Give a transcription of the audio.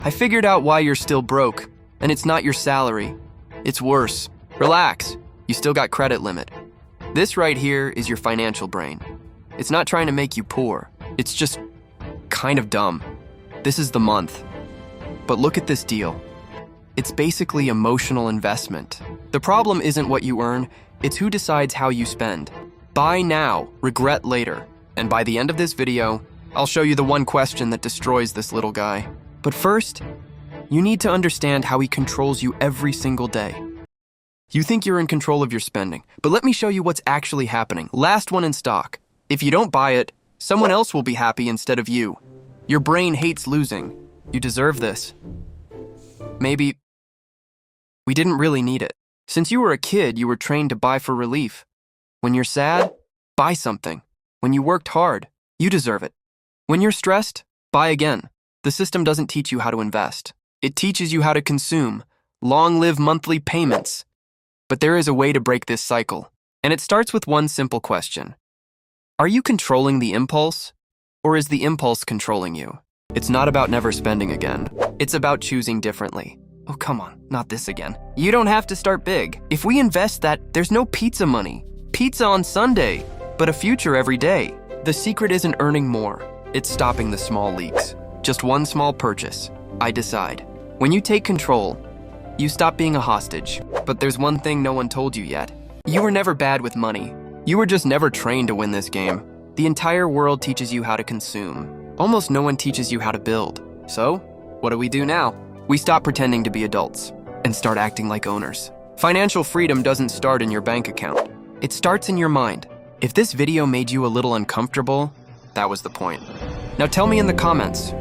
I figured out why you're still broke, and it's not your salary. It's worse. Relax, you still got credit limit. This right here is your financial brain. It's not trying to make you poor. It's just kind of dumb. This is the month. But look at this deal. It's basically emotional investment. The problem isn't what you earn, it's who decides how you spend. Buy now, regret later. And by the end of this video, I'll show you the one question that destroys this little guy. But first, you need to understand how he controls you every single day. You think you're in control of your spending, but let me show you what's actually happening. Last one in stock. If you don't buy it, someone else will be happy instead of you. Your brain hates losing. You deserve this. Maybe we didn't really need it. Since you were a kid, you were trained to buy for relief. When you're sad, buy something. When you worked hard, you deserve it. When you're stressed, buy again. The system doesn't teach you how to invest. It teaches you how to consume. Long-live monthly payments. But there is a way to break this cycle. And it starts with one simple question. Are you controlling the impulse? Or is the impulse controlling you? It's not about never spending again. It's about choosing differently. Oh, come on, not this again. You don't have to start big. If we invest that, there's no pizza money. Pizza on Sunday, but a future every day. The secret isn't earning more. It's stopping the small leaks. Just one small purchase. I decide. When you take control, you stop being a hostage. But there's one thing no one told you yet. You were never bad with money. You were just never trained to win this game. The entire world teaches you how to consume. Almost no one teaches you how to build. So, what do we do now? We stop pretending to be adults and start acting like owners. Financial freedom doesn't start in your bank account. It starts in your mind. If this video made you a little uncomfortable, that was the point. Now tell me in the comments,